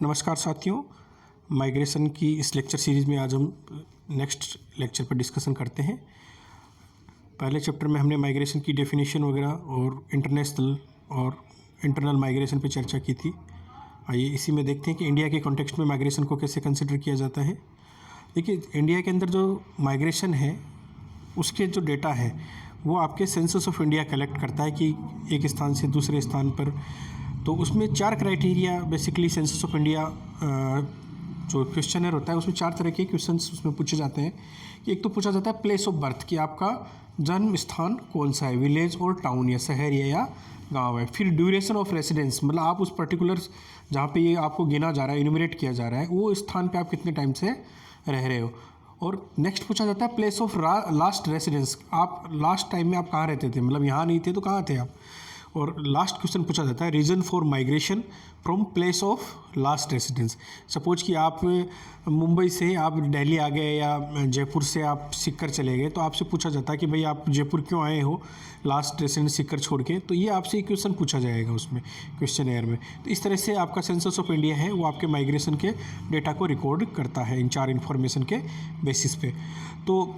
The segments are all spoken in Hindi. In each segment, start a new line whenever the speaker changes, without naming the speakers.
नमस्कार साथियों, माइग्रेशन की इस लेक्चर सीरीज़ में आज हम नेक्स्ट लेक्चर पर डिस्कशन करते हैं। पहले चैप्टर में हमने माइग्रेशन की डेफिनेशन वगैरह और इंटरनेशनल और इंटरनल माइग्रेशन पर चर्चा की थी। आइए इसी में देखते हैं कि इंडिया के कॉन्टेक्स्ट में माइग्रेशन को कैसे कंसिडर किया जाता है। देखिए, इंडिया के अंदर जो माइग्रेशन है उसके जो डेटा है वो आपके सेंसस ऑफ इंडिया कलेक्ट करता है कि एक स्थान से दूसरे स्थान पर। तो उसमें 4 criteria basically census of India जो क्वेश्चनर होता है उसमें 4 तरह के क्वेश्चंस उसमें पूछे जाते हैं। कि एक तो पूछा जाता है प्लेस ऑफ बर्थ, कि आपका जन्म स्थान कौन सा है, विलेज और टाउन या शहर या गांव है। फिर ड्यूरेशन ऑफ रेसिडेंस, मतलब आप उस पर्टिकुलर जहाँ पे ये आपको गिना जा रहा है, इन्यूमरेट किया जा रहा है, वो स्थान पे आप कितने टाइम से रह रहे हो। और नेक्स्ट पूछा जाता है प्लेस ऑफ लास्ट रेसिडेंस, आप लास्ट टाइम में आप कहाँ रहते थे, मतलब यहाँ नहीं थे तो कहाँ थे आप। और लास्ट क्वेश्चन पूछा जाता है reason for migration from place of last residence. Suppose कि आप मुंबई से आप दिल्ली आ गए या जयपुर से आप सीकर चले गए, तो आपसे पूछा जाता है कि भाई आप जयपुर क्यों आए हो लास्ट रेसिडेंस सीकर छोड़ के। तो ये आपसे एक क्वेश्चन पूछा जाएगा उसमें क्वेश्चन एयर में। तो इस तरह से आपका सेंसस ऑफ इंडिया है वो आपके माइग्रेशन के डेटा को रिकॉर्ड करता है इन 4 इन्फॉर्मेशन के बेसिस पे। तो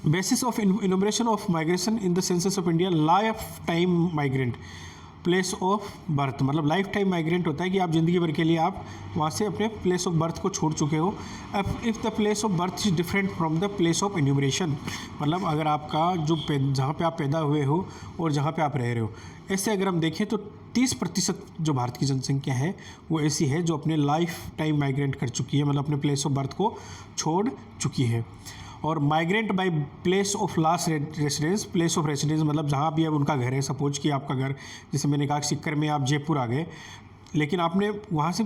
basis of enumeration of migration in the census of India, life time migrant, place of birth, मतलब लाइफ टाइम माइग्रेंट होता है कि आप ज़िंदगी भर के लिए आप वहाँ से अपने प्लेस ऑफ बर्थ को छोड़ चुके हो। If the place of birth is different from the place of enumeration, मतलब अगर आपका जो जहाँ पे आप पैदा हुए हो और जहाँ पे आप रह रहे हो, ऐसे अगर हम देखें तो 30% जो भारत की जनसंख्या है वो ऐसी है जो अपने लाइफ टाइम माइग्रेंट कर चुकी है, मतलब अपने प्लेस ऑफ बर्थ को छोड़ चुकी है। और migrant by place of last residence, place of residence मतलब जहाँ भी अब उनका घर है। सपोज कि आपका घर, जैसे मैंने कहा सीकर में आप जयपुर आ गए, लेकिन आपने वहाँ से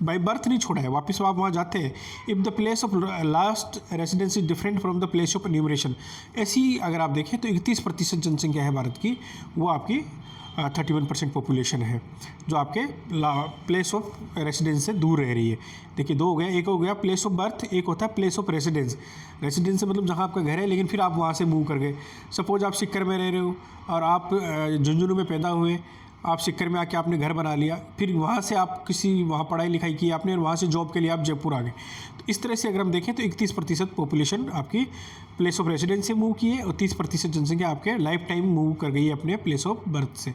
बाय बर्थ नहीं छोड़ा है, वापस आप वहाँ जाते हैं। If the place of last residence is different from the place of numeration, ऐसी अगर आप देखें तो 31% जनसंख्या है भारत की, वो आपकी 31% पॉपुलेशन है जो आपके प्लेस ऑफ रेसिडेंस से दूर रह रही है। देखिए 2 हो गया, एक हो गया प्लेस ऑफ बर्थ, एक होता है प्लेस ऑफ रेसिडेंस। रेसिडेंस से मतलब जहाँ आपका घर है लेकिन फिर आप वहाँ से मूव कर गए। सपोज आप सीकर में रह रहे हो और आप झुंझुनू में पैदा हुए, आप सीकर में आके आपने घर बना लिया, फिर वहाँ से आप किसी वहाँ पढ़ाई लिखाई की आपने और वहाँ से जॉब के लिए आप जयपुर आ गए। तो इस तरह से अगर हम देखें तो 31% पॉपुलेशन आपकी प्लेस ऑफ रेसिडेंस से मूव की है और 30% जनसंख्या आपके लाइफ टाइम मूव कर गई है अपने प्लेस ऑफ बर्थ से।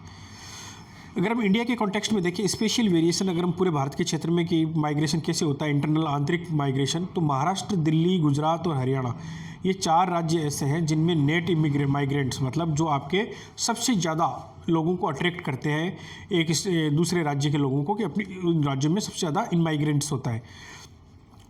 अगर हम इंडिया के कॉन्टेक्स्ट में देखें स्पेशल वेरिएशन, अगर हम पूरे भारत के क्षेत्र में कि माइग्रेशन कैसे होता है, इंटरनल आंतरिक माइग्रेशन, तो महाराष्ट्र, दिल्ली, गुजरात और हरियाणा, ये 4 राज्य ऐसे हैं जिनमें नेट माइग्रेंट्स, मतलब जो आपके सबसे ज़्यादा लोगों को अट्रैक्ट करते हैं एक दूसरे राज्य के लोगों को, कि अपनी राज्यों में सबसे ज़्यादा इन माइग्रेंट्स होता है।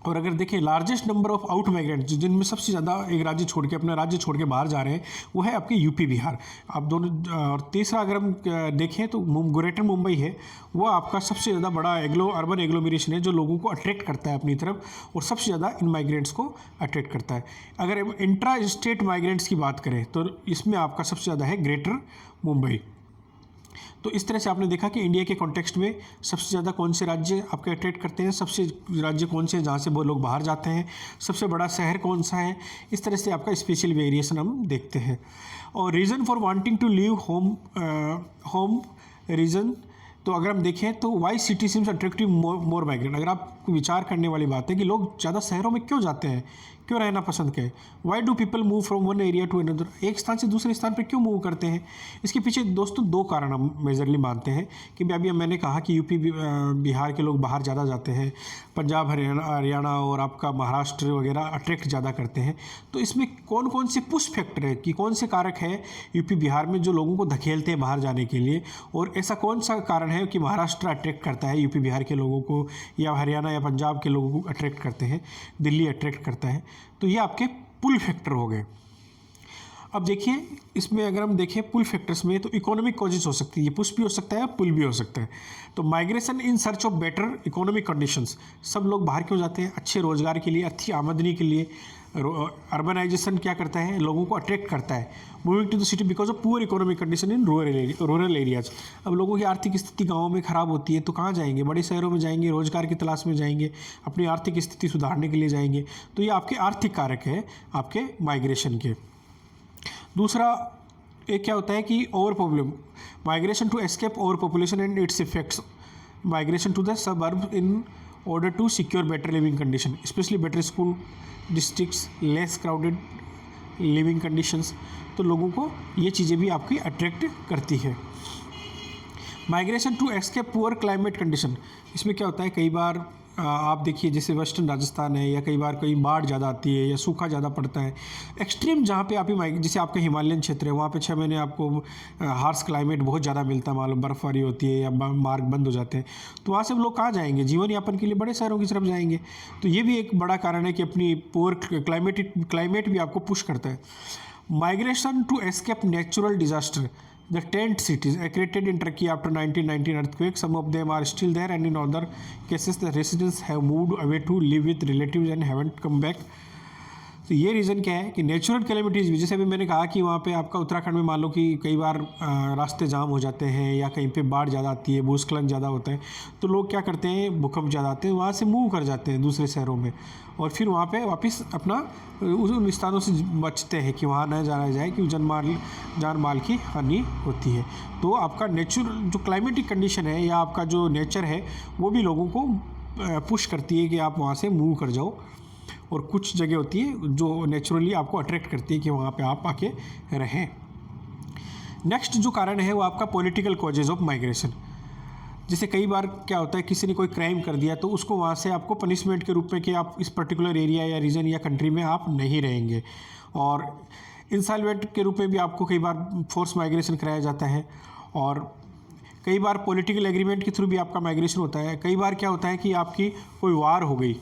और अगर देखें largest number of out migrants, जिनमें सबसे ज़्यादा एक राज्य छोड़ के अपना राज्य छोड़ के बाहर जा रहे हैं, वो है आपके यूपी बिहार। आप दोनों, और तीसरा अगर हम देखें तो ग्रेटर मुंबई है, वो आपका सबसे ज़्यादा बड़ा अर्बन एग्लोमरेशन है जो लोगों को अट्रैक्ट करता है अपनी तरफ और सबसे ज़्यादा इन माइग्रेंट्स को अट्रैक्ट करता है। अगर इंट्रा स्टेट माइग्रेंट्स की बात करें तो इसमें आपका सबसे ज़्यादा है ग्रेटर मुंबई। तो इस तरह से आपने देखा कि इंडिया के कॉन्टेक्स्ट में सबसे ज़्यादा कौन से राज्य आपके अट्रैक्ट करते हैं, सबसे राज्य कौन से हैं जहाँ से वो लोग बाहर जाते हैं, सबसे बड़ा शहर कौन सा है। इस तरह से आपका स्पेशल वेरिएशन हम देखते हैं। और reason for wanting to leave home reason, तो अगर हम देखें तो why city seems attractive more migrant, अगर आप विचार करने वाली बात है कि लोग ज़्यादा शहरों में क्यों जाते हैं, क्यों रहना पसंद करें। Why do people move from one area to another, एक स्थान से दूसरे स्थान पर क्यों मूव करते हैं। इसके पीछे दोस्तों 2 कारण हम मेजरली मानते हैं कि अभी मैंने कहा कि यूपी बिहार के लोग बाहर ज़्यादा जाते हैं, पंजाब हरियाणा और आपका महाराष्ट्र वगैरह अट्रैक्ट ज़्यादा करते हैं। तो इसमें कौन कौन से पुश फैक्टर है कि कौन से कारक है यूपी बिहार में जो लोगों को धकेलते हैं बाहर जाने के लिए, और ऐसा कौन सा कारण है कि महाराष्ट्र अट्रैक्ट करता है यूपी बिहार के लोगों को, या हरियाणा या पंजाब के लोगों को अट्रैक्ट करते हैं, दिल्ली अट्रैक्ट करता है। तो ये आपके पुल फैक्टर हो गए। अब देखिए इसमें अगर हम देखें पुल फैक्टर्स में तो इकोनॉमिक कॉजेज हो सकती है, ये पुश भी हो सकता है पुल भी हो सकता है। तो migration in search of better economic conditions, सब लोग बाहर क्यों जाते हैं, अच्छे रोजगार के लिए, अच्छी आमदनी के लिए। अर्बनाइजेशन क्या करता है, लोगों को अट्रैक्ट करता है। Moving to the city because of poor economic condition in rural areas, अब लोगों की आर्थिक स्थिति गाँव में ख़राब होती है तो कहाँ जाएंगे, बड़े शहरों में जाएंगे, रोजगार की तलाश में जाएंगे, अपनी आर्थिक स्थिति सुधारने के लिए जाएंगे। तो ये आपके आर्थिक कारक है आपके माइग्रेशन के। दूसरा एक क्या होता है कि over problem, migration to escape over population and its effects, migration to the suburb in order to secure better living condition, especially better school districts, less crowded living conditions। तो लोगों को ये चीज़ें भी आपकी अट्रैक्ट करती है। Migration to escape poor climate condition, इसमें क्या होता है कई बार आप देखिए जैसे वेस्टर्न राजस्थान है या कई बार कहीं बाढ़ ज़्यादा आती है या सूखा ज़्यादा पड़ता है, एक्सट्रीम जहाँ पे आप जैसे आपका हिमालयन क्षेत्र है वहाँ पे 6 महीने आपको हार्श क्लाइमेट बहुत ज़्यादा मिलता है, मालूम बर्फबारी होती है या मार्ग बंद हो जाते हैं, तो वहाँ से लोग कहाँ जाएंगे, जीवन यापन के लिए बड़े शहरों की तरफ जाएंगे। तो ये भी एक बड़ा कारण है कि अपनी पुअर क्लाइमेट भी आपको पुश करता है। Migration to escape natural disaster, the tent cities created in Turkey after 1919 earthquake, some of them are still there and in other cases the residents have moved away to live with relatives and haven't come back। तो ये रीज़न क्या है कि नेचुरल कैलेमिटीज़ भी, जैसे अभी मैंने कहा कि वहाँ पे आपका उत्तराखंड में मान लो कि कई बार रास्ते जाम हो जाते हैं या कहीं पे बाढ़ ज़्यादा आती है, भूस्खलन ज़्यादा होता है, तो लोग क्या करते हैं, भूकंप ज़्यादा आते हैं वहाँ से मूव कर जाते हैं दूसरे शहरों में और फिर वहाँ पे वापस अपना उन स्थानों से बचते हैं कि वहाँ न जाना जाए कि जान माल की हानि होती है। तो आपका नेचुरल जो क्लाइमेटिक कंडीशन है या आपका जो नेचर है वो भी लोगों को पुश करती है कि आप वहाँ से मूव कर जाओ, और कुछ जगह होती है जो नेचुरली आपको अट्रैक्ट करती है कि वहाँ पे आप आके रहें। नेक्स्ट जो कारण है वो आपका पॉलिटिकल कॉजेज ऑफ माइग्रेशन। जैसे कई बार क्या होता है किसी ने कोई क्राइम कर दिया तो उसको वहाँ से आपको पनिशमेंट के रूप में कि आप इस पर्टिकुलर एरिया या रीजन या कंट्री में आप नहीं रहेंगे, और इंसॉल्वेंट के रूप में भी आपको कई बार फोर्स माइग्रेशन कराया जाता है, और कई बार पॉलिटिकल एग्रीमेंट के थ्रू भी आपका माइग्रेशन होता है। कई बार क्या होता है कि आपकी कोई वार हो गई,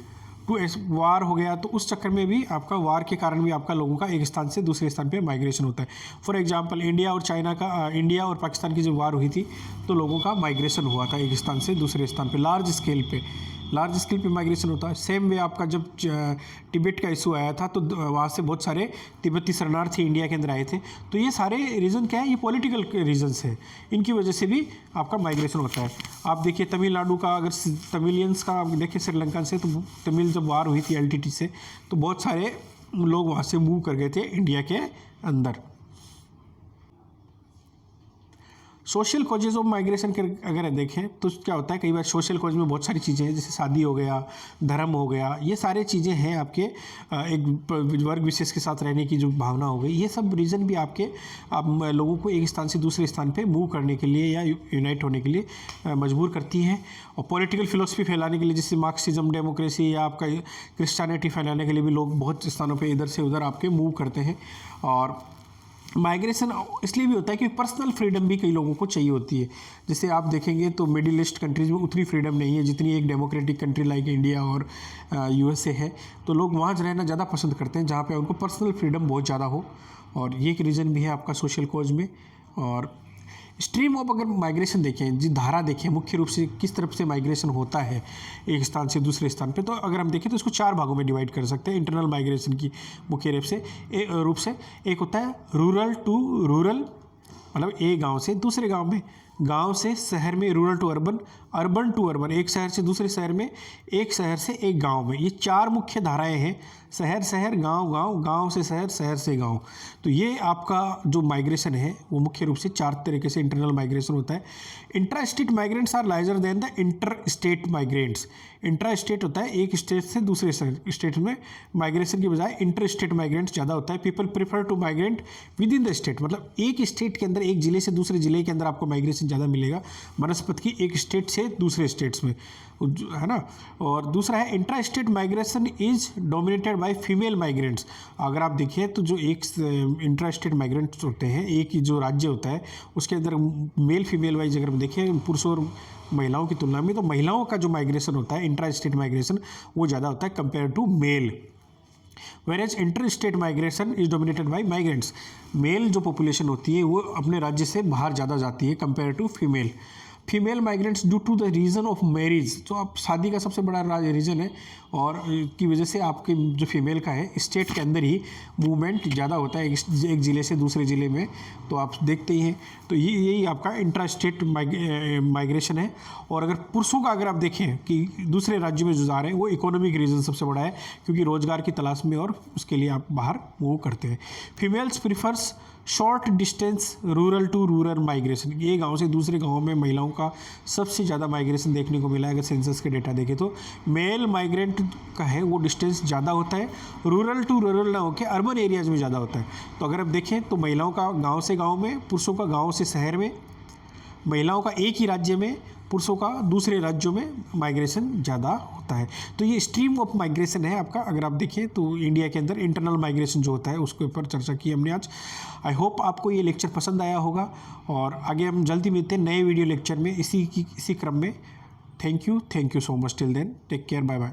वार हो गया तो उस चक्कर में भी आपका वार के कारण भी आपका लोगों का एक स्थान से दूसरे स्थान पे माइग्रेशन होता है। फॉर एग्जांपल इंडिया और पाकिस्तान की जब वार हुई थी तो लोगों का माइग्रेशन हुआ था एक स्थान से दूसरे स्थान पे, लार्ज स्केल पे माइग्रेशन होता है। सेम वे आपका जब तिब्बत का इशू आया था तो वहाँ से बहुत सारे तिब्बती शरणार्थी इंडिया के अंदर आए थे। तो ये सारे रीज़न क्या है, ये पॉलिटिकल रीजन्स है, इनकी वजह से भी आपका माइग्रेशन होता है। आप देखिए तमिलनाडु का, अगर तमिलियंस का आप देखिए श्रीलंका से, तो तमिल जब वार हुई थी LTT से तो बहुत सारे लोग वहाँ से मूव कर गए थे इंडिया के अंदर। सोशल कॉजेज ऑफ माइग्रेशन के अगर देखें तो क्या होता है, कई बार सोशल कॉज में बहुत सारी चीज़ें हैं, जैसे शादी हो गया, धर्म हो गया, ये सारे चीज़ें हैं आपके एक वर्ग विशेष के साथ रहने की जो भावना हो गई, ये सब रीज़न भी आपके लोगों को एक स्थान से दूसरे स्थान पे मूव करने के लिए या यूनाइट होने के लिए मजबूर करती हैं। और पॉलिटिकल फिलोसफी फैलाने के लिए, जैसे मार्क्सिज्म, डेमोक्रेसी या आपका क्रिश्चियनिटी फैलाने के लिए भी लोग बहुत स्थानों पर इधर से उधर आपके मूव करते हैं। और माइग्रेशन इसलिए भी होता है कि पर्सनल फ्रीडम भी कई लोगों को चाहिए होती है। जैसे आप देखेंगे तो मिडिल ईस्ट कंट्रीज़ में उतनी फ्रीडम नहीं है जितनी एक डेमोक्रेटिक कंट्री लाइक इंडिया और USA है। तो लोग वहाँ रहना ज़्यादा पसंद करते हैं जहाँ पे उनको पर्सनल फ्रीडम बहुत ज़्यादा हो, और ये एक रीज़न भी है आपका सोशल कॉज में। और स्ट्रीम ऑफ अगर माइग्रेशन देखें, जी धारा देखें मुख्य रूप से किस तरफ से माइग्रेशन होता है एक स्थान से दूसरे स्थान पे, तो अगर हम देखें तो इसको 4 भागों में डिवाइड कर सकते हैं इंटरनल माइग्रेशन की मुख्य रूप से। एक होता है रूरल टू रूरल, मतलब एक गांव से दूसरे गांव में, गांव से शहर में, rural to urban, urban to urban, एक शहर से दूसरे शहर में, एक शहर से एक गांव में। ये 4 मुख्य धाराएं हैं, शहर शहर, गांव गांव, गांव से शहर, शहर से गांव। तो ये आपका जो माइग्रेशन है वो मुख्य रूप से 4 तरीके से इंटरनल माइग्रेशन होता है। Intra state migrants are larger than the inter state migrants. Intra state होता है एक स्टेट से दूसरे स्टेट में माइग्रेशन की बजाय इंटर स्टेट माइग्रेंट्स ज़्यादा होता है। People prefer to migrate within the state, मतलब एक स्टेट के अंदर, एक जिले से दूसरे जिले के अंदर आपको माइग्रेशन ज़्यादा मिलेगा बनस्पत की, एक स्टेट से दूसरे स्टेट्स में, है ना। और दूसरा है intra state migration is dominated by female migrants. अगर आप देखिए तो जो एक इंट्रा स्टेट माइग्रेंट्स होते हैं, एक ही जो राज्य होता है उसके अंदर मेल फीमेल वाइज अगर हम देखें पुरुषों और महिलाओं की तुलना में, तो महिलाओं का जो माइग्रेशन होता है इंट्रा स्टेट माइग्रेशन वो ज़्यादा होता है compare to male. Whereas inter state migration is dominated by migrants. Male जो पॉपुलेशन होती है वो अपने राज्य से बाहर ज़्यादा जाती है compare to female. Female migrants due to the reason of marriage, तो आप शादी का सबसे बड़ा रीज़न है, और की वजह से आपके जो फीमेल का है स्टेट के अंदर ही मूवमेंट ज़्यादा होता है एक ज़िले से दूसरे ज़िले में, तो आप देखते ही हैं। तो यही आपका इंट्रा स्टेट माइग्रेशन है। और अगर पुरुषों का अगर आप देखें कि दूसरे राज्यों में जो जा रहे हैं वो इकोनॉमिक रीज़न सबसे बड़ा है, क्योंकि रोज़गार की तलाश में और उसके लिए आप बाहर मूव करते हैं। Females prefers short distance rural to rural migration, ये गांव से दूसरे गांव में महिलाओं का सबसे ज़्यादा माइग्रेशन देखने को मिला है। अगर सेंसस के डेटा देखें तो मेल माइग्रेंट का है वो डिस्टेंस ज़्यादा होता है, रूरल टू रूरल ना होकर अर्बन एरियाज़ में ज़्यादा होता है। तो अगर आप देखें तो महिलाओं का गाँव से गाँव में, पुरुषों का गाँव से शहर में, महिलाओं का एक ही राज्य में, पुरुषों का दूसरे राज्यों में माइग्रेशन ज़्यादा होता है। तो ये स्ट्रीम ऑफ माइग्रेशन है आपका। अगर आप देखें तो इंडिया के अंदर इंटरनल माइग्रेशन जो होता है उसके ऊपर चर्चा की हमने आज। आई होप आपको ये लेक्चर पसंद आया होगा और आगे हम जल्दी मिलते हैं नए वीडियो लेक्चर में इसी क्रम में। Thank you so much. Till then take care, bye bye.